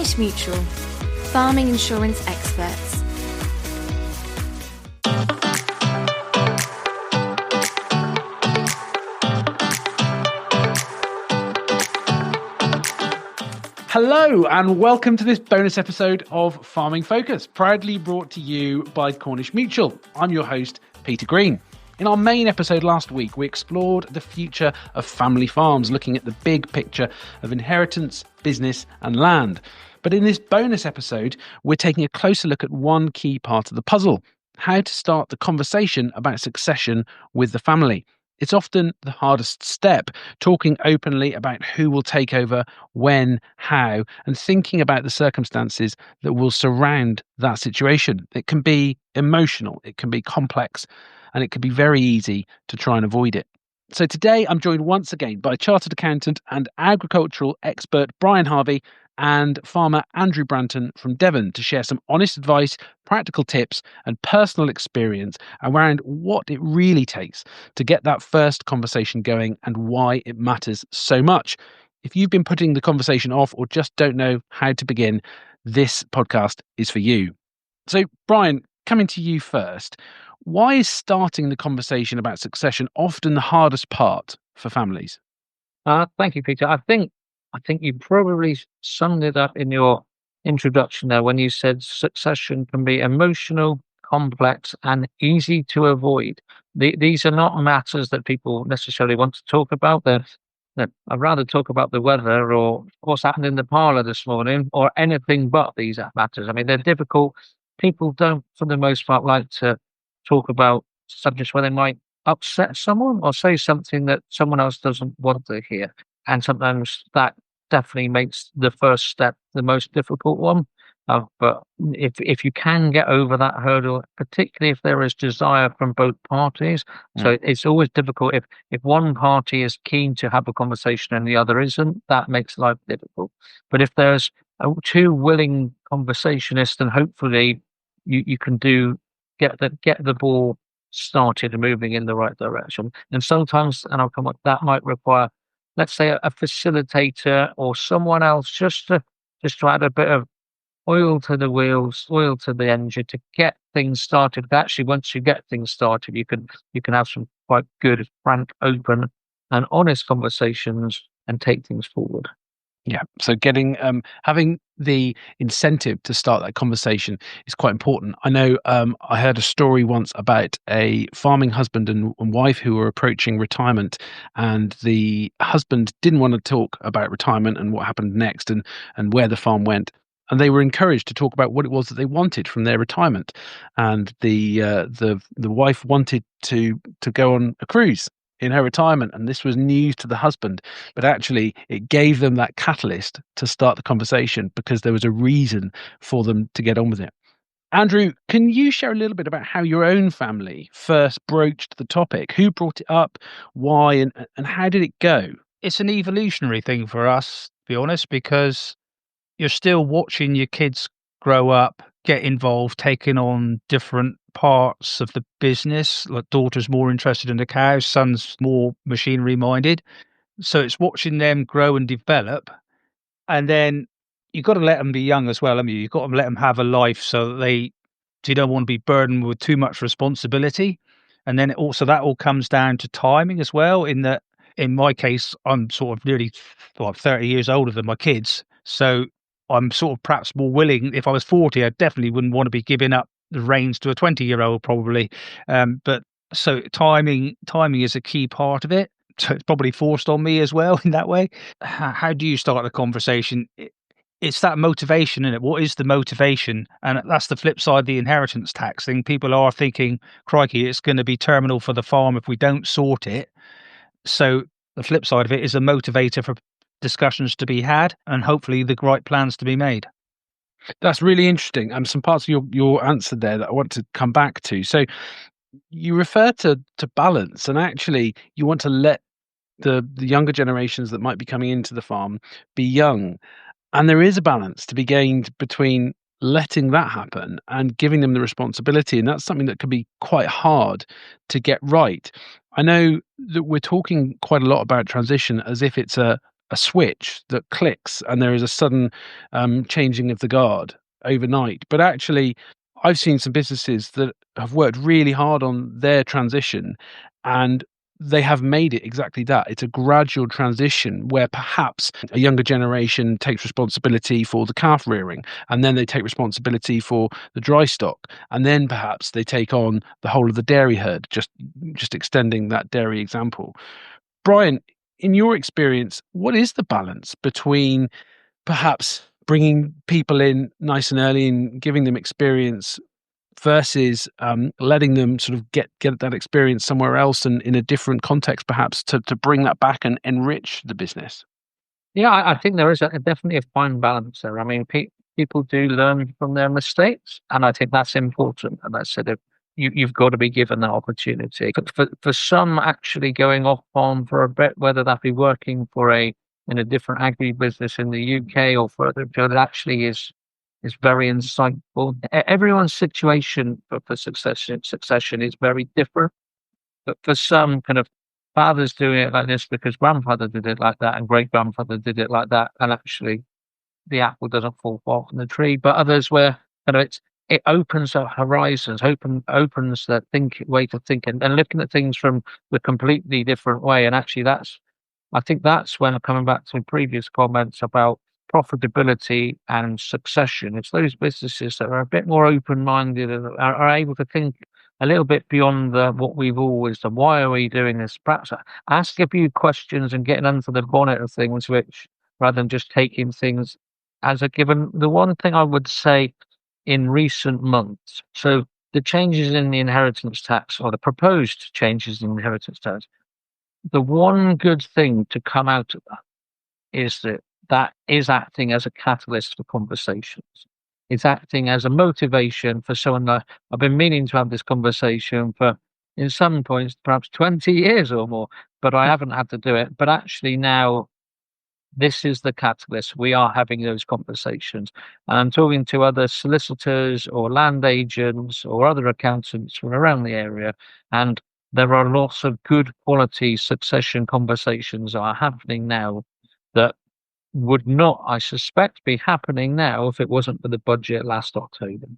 Cornish Mutual, farming insurance experts. Hello and welcome to this bonus episode of Farming Focus, proudly brought to you by Cornish Mutual. I'm your host, Peter Green. In our main episode last week, we explored the future of family farms, looking at the big picture of inheritance, business and land. But in this bonus episode, we're taking a closer look at one key part of the puzzle: how to start the conversation about succession with the family. It's often the hardest step, talking openly about who will take over, when, how, and thinking about the circumstances that will surround that situation. It can be emotional, it can be complex, and it can be very easy to try and avoid it. So today I'm joined once again by chartered accountant and agricultural expert Brian Harvey and farmer Andrew Branton from Devon to share some honest advice, practical tips and personal experience around what it really takes to get that first conversation going and why it matters so much. If you've been putting the conversation off or just don't know how to begin, this podcast is for you. So Brian, coming to you first, why is starting the conversation about succession often the hardest part for families? Thank you, Peter. I think you probably summed it up in your introduction there when you said succession can be emotional, complex, and easy to avoid. These are not matters that people necessarily want to talk about. I'd rather talk about the weather or what's happened in the parlour this morning or anything but these matters. I mean, they're difficult. People don't, for the most part, like to talk about subjects where they might upset someone or say something that someone else doesn't want to hear. And sometimes that definitely makes the first step the most difficult one. But if you can get over that hurdle, particularly if there is desire from both parties, so it's always difficult if one party is keen to have a conversation and the other isn't, that makes life difficult. But if there's two willing conversationists, then hopefully you can get the ball started and moving in the right direction. And sometimes, and I'll come up, that might require, let's say, a facilitator or someone else just to add a bit of oil to the wheels, oil to the engine to get things started. But actually, once you get things started, you can have some quite good, frank, open, and honest conversations and take things forward. Yeah, so having the incentive to start that conversation is quite important. I know I heard a story once about a farming husband and wife who were approaching retirement, and the husband didn't want to talk about retirement and what happened next and where the farm went. And they were encouraged to talk about what it was that they wanted from their retirement. And the wife wanted to go on a cruise in her retirement, and this was news to the husband, but actually it gave them that catalyst to start the conversation because there was a reason for them to get on with it. Andrew, can you share a little bit about how your own family first broached the topic? Who brought it up, why, and how did it go? It's an evolutionary thing for us, to be honest, because you're still watching your kids grow up, get involved, taking on different parts of the business. Like daughter's more interested in the cows, son's more machinery minded. So it's watching them grow and develop. And then you've got to let them be young as well. I mean, you've got to let them have a life so that you don't want to be burdened with too much responsibility. And then that all comes down to timing as well, in that, in my case, I'm sort of nearly 30 years older than my kids. So I'm sort of perhaps more willing. If I was 40, I definitely wouldn't want to be giving up the reins to a 20-year-old probably. But so timing is a key part of it. So it's probably forced on me as well in that way. How do you start a conversation? It's that motivation, isn't it? What is the motivation? And that's the flip side of the inheritance tax thing. People are thinking, crikey, it's going to be terminal for the farm if we don't sort it. So the flip side of it is a motivator for discussions to be had and hopefully the right plans to be made. That's really interesting. Some parts of your answer there that I want to come back to. So you refer to balance, and actually you want to let the younger generations that might be coming into the farm be young. And there is a balance to be gained between letting that happen and giving them the responsibility. And that's something that can be quite hard to get right. I know that we're talking quite a lot about transition as if it's a a switch that clicks and there is a sudden changing of the guard overnight. But actually, I've seen some businesses that have worked really hard on their transition, and they have made it exactly that. It's a gradual transition where perhaps a younger generation takes responsibility for the calf rearing, and then they take responsibility for the dry stock, and then perhaps they take on the whole of the dairy herd, just extending that dairy example. Brian, in your experience, what is the balance between perhaps bringing people in nice and early and giving them experience versus letting them sort of get that experience somewhere else and in a different context, perhaps to bring that back and enrich the business? Yeah, I think there is definitely a fine balance there. I mean, people do learn from their mistakes, and I think that's important. And that's sort of you've got to be given that opportunity. For some, actually going off on for a bit, whether that be working in a different agri business in the UK or further afield, it actually is very insightful. Everyone's situation for succession is very different. But for some, kind of fathers doing it like this because grandfather did it like that and great grandfather did it like that, and actually the apple doesn't fall far from the tree. But others where kind of it opens up horizons, opens the way to think and looking at things from a completely different way. And actually, I think that's when coming back to previous comments about profitability and succession. It's those businesses that are a bit more open-minded and are able to think a little bit beyond what we've always done. Why are we doing this? Perhaps ask a few questions and getting under the bonnet of things, which rather than just taking things as a given. The one thing I would say in recent months, so the changes in the inheritance tax or the proposed changes in the inheritance tax, the one good thing to come out of that is that is acting as a catalyst for conversations. It's acting as a motivation for someone that I've been meaning to have this conversation for, in some points, perhaps 20 years or more, but I haven't had to do it. But actually now, this is the catalyst. We are having those conversations. And I'm talking to other solicitors or land agents or other accountants from around the area. And there are lots of good quality succession conversations that are happening now that would not, I suspect, be happening now if it wasn't for the budget last October.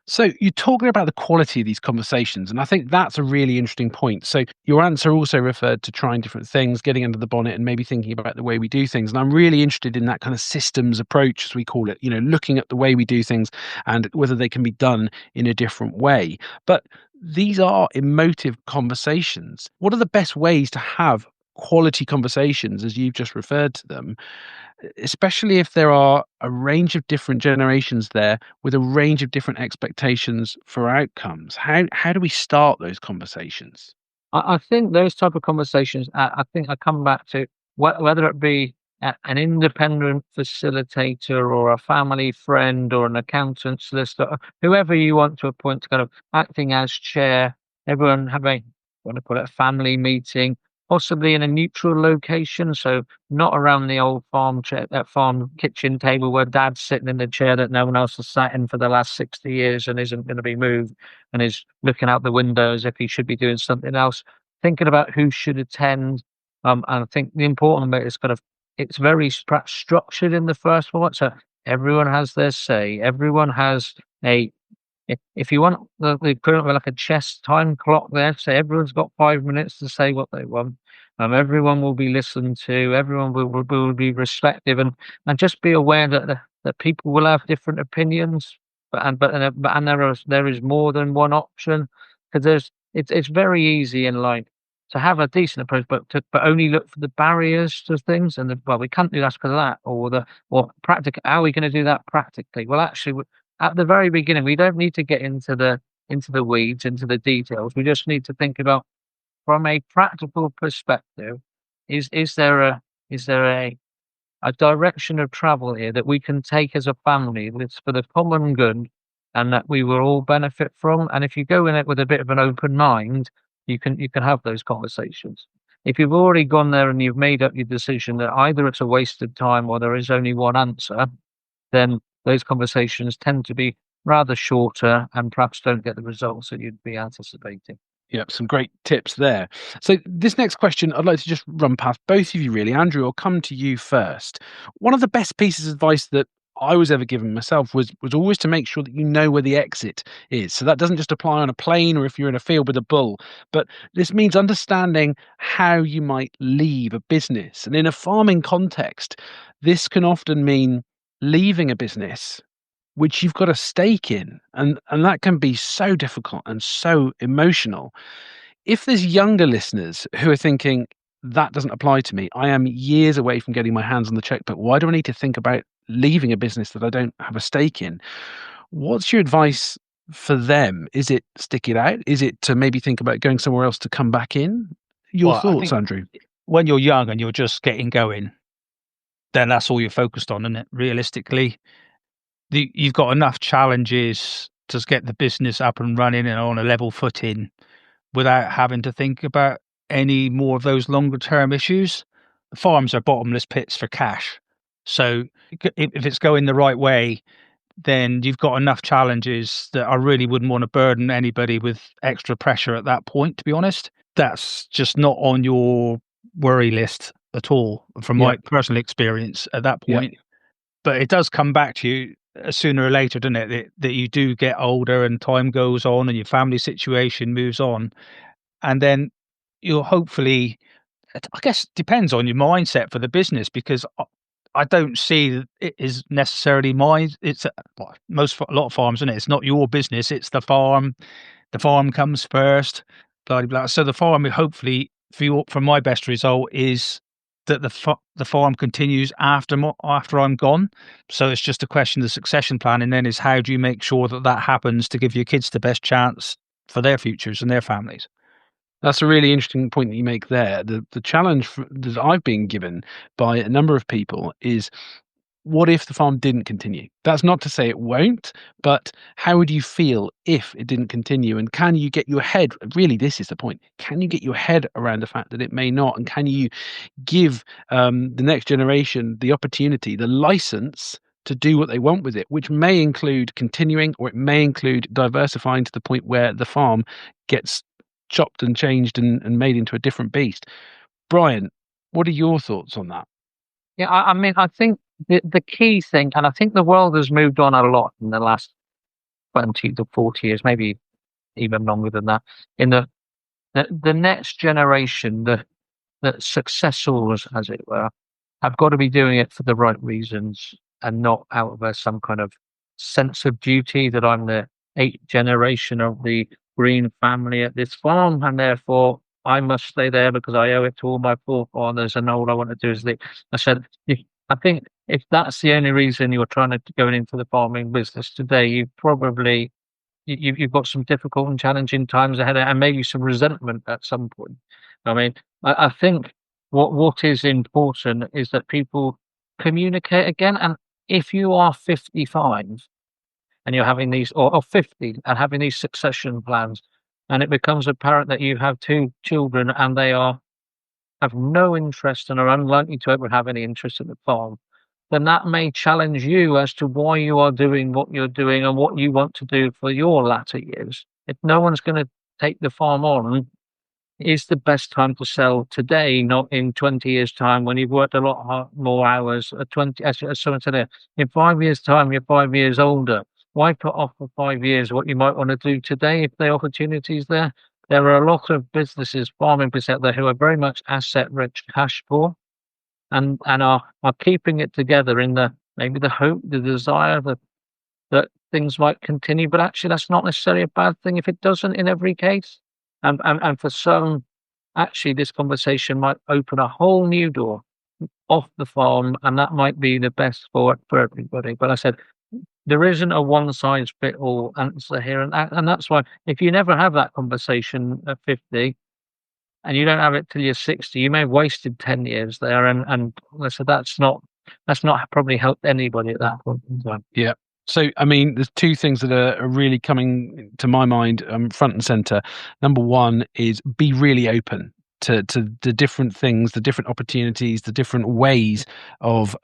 So you're talking about the quality of these conversations, and I think that's a really interesting point. So your answer also referred to trying different things, getting under the bonnet, and maybe thinking about the way we do things. And I'm really interested in that kind of systems approach, as we call it, looking at the way we do things and whether they can be done in a different way. But these are emotive conversations. What are the best ways to have quality conversations, as you've just referred to them, especially if there are a range of different generations there with a range of different expectations for outcomes? How do we start those conversations? I think those type of conversations, I think I come back to whether it be an independent facilitator or a family friend or an accountant, solicitor, whoever you want to appoint to kind of acting as chair, everyone having, want to call it a family meeting, possibly in a neutral location, so not around the old farm chair, that farm kitchen table where dad's sitting in the chair that no one else has sat in for the last 60 years and isn't going to be moved and is looking out the window as if he should be doing something else, thinking about who should attend. And I think the important bit is kind of, it's very perhaps structured in the first one, so everyone has their say, everyone has if you want the equivalent of like a chess time clock there, say everyone's got 5 minutes to say what they want. Everyone will be listened to. Everyone will be respectful, and just be aware that people will have different opinions, but there is more than one option, because it's very easy in life to have a decent approach, but only look for the barriers to things, and we can't do that because of that, or practical. How are we going to do that practically? Well, actually, at the very beginning, we don't need to get into the weeds, into the details. We just need to think about, from a practical perspective, is there a direction of travel here that we can take as a family that's for the common good and that we will all benefit from? And if you go in it with a bit of an open mind, you can have those conversations. If you've already gone there and you've made up your decision that either it's a waste of time or there is only one answer, then those conversations tend to be rather shorter and perhaps don't get the results that you'd be anticipating. Yep, some great tips there. So this next question, I'd like to just run past both of you really. Andrew, I'll come to you first. One of the best pieces of advice that I was ever given myself was always to make sure that you know where the exit is. So that doesn't just apply on a plane or if you're in a field with a bull, but this means understanding how you might leave a business. And in a farming context, this can often mean leaving a business which you've got a stake in, and that can be so difficult and so emotional. If there's younger listeners who are thinking that doesn't apply to me, I am years away from getting my hands on the checkbook, why do I need to think about leaving a business that I don't have a stake in? What's your advice for them? Is it stick it out? Is it to maybe think about going somewhere else to come back in? Your Well, I thoughts, think Andrew? when you're young and you're just getting going, then that's all you're focused on, isn't it? Realistically, you've got enough challenges to get the business up and running and on a level footing without having to think about any more of those longer term issues. Farms are bottomless pits for cash. So if it's going the right way, then you've got enough challenges that I really wouldn't want to burden anybody with extra pressure at that point, to be honest. That's just not on your worry list at all, from my personal experience at that point. But it does come back to you sooner or later, doesn't it? That you do get older and time goes on and your family situation moves on. And then you'll hopefully, I guess, depends on your mindset for the business, because I don't see that it is necessarily mine. It's a lot of farms, isn't it? It's not your business. It's the farm. The farm comes first. Blah blah blah. So the farm, hopefully, for my best result is that the farm continues after I'm gone. So it's just a question of the succession planning. Then is how do you make sure that happens to give your kids the best chance for their futures and their families. That's a really interesting point that you make there. The challenge that I've been given by a number of people is, what if the farm didn't continue? That's not to say it won't, but how would you feel if it didn't continue? And can you get your head, really, this is the point, can you get your head around the fact that it may not? And can you give the next generation the opportunity, the license to do what they want with it, which may include continuing, or it may include diversifying to the point where the farm gets chopped and changed and made into a different beast. Brian, what are your thoughts on that? Yeah, I mean, I think the key thing, and I think the world has moved on a lot in the last 20 to 40 years, maybe even longer than that. In the next generation, the successors, as it were, have got to be doing it for the right reasons and not out of some kind of sense of duty that I'm the 8th generation of the Green family at this farm, and therefore I must stay there because I owe it to all my forefathers, and all I want to do is live. I said, I think if that's the only reason you're trying to go into the farming business today, you've got some difficult and challenging times ahead, and maybe some resentment at some point. I mean, I think what is important is that people communicate again, and if you are 55 and you're having these, or 50 and having these succession plans, and it becomes apparent that you have 2 children and they have no interest and are unlikely to ever have any interest in the farm, then that may challenge you as to why you are doing what you're doing and what you want to do for your latter years. If no one's going to take the farm on, is the best time to sell today, not in 20 years' time when you've worked a lot more hours. As someone said there, in 5 years' time, you're 5 years older. Why put off for 5 years what you might want to do today if the opportunity is there? There are a lot of businesses, farming businesses out there, who are very much asset-rich, cash poor, and are keeping it together in maybe the hope, the desire that things might continue. But actually, that's not necessarily a bad thing if it doesn't in every case. And for some, actually, this conversation might open a whole new door off the farm, and that might be the best for everybody. But I said, there isn't a one-size-fits-all answer here, and that's why if you never have that conversation at 50, and you don't have it till you're 60, you may have wasted 10 years there, and so that's not probably helped anybody at that point in time. Yeah. So, I mean, there's 2 things that are really coming to my mind front and center. Number one is be really open to the different things, the different opportunities, the different ways of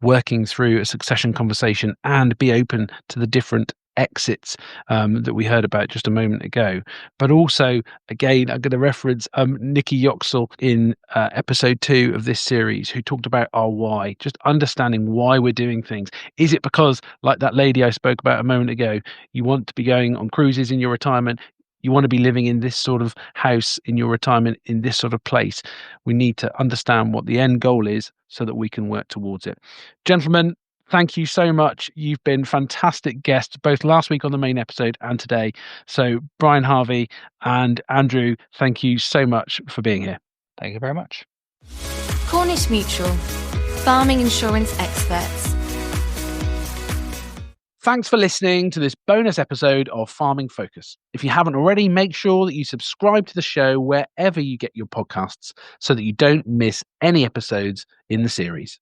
working through a succession conversation, and be open to the different exits that we heard about just a moment ago. But also, again, I'm going to reference Nikki Yoxall in episode 2 of this series, who talked about our why, just understanding why we're doing things. Is it because, like that lady I spoke about a moment ago, you want to be going on cruises in your retirement? You want to be living in this sort of house in your retirement, in this sort of place? We need to understand what the end goal is so that we can work towards it. Gentlemen, thank you so much. You've been fantastic guests, both last week on the main episode and today. So Brian Harvey and Andrew, thank you so much for being here. Thank you very much. Cornish Mutual, farming insurance experts. Thanks for listening to this bonus episode of Farming Focus. If you haven't already, make sure that you subscribe to the show wherever you get your podcasts so that you don't miss any episodes in the series.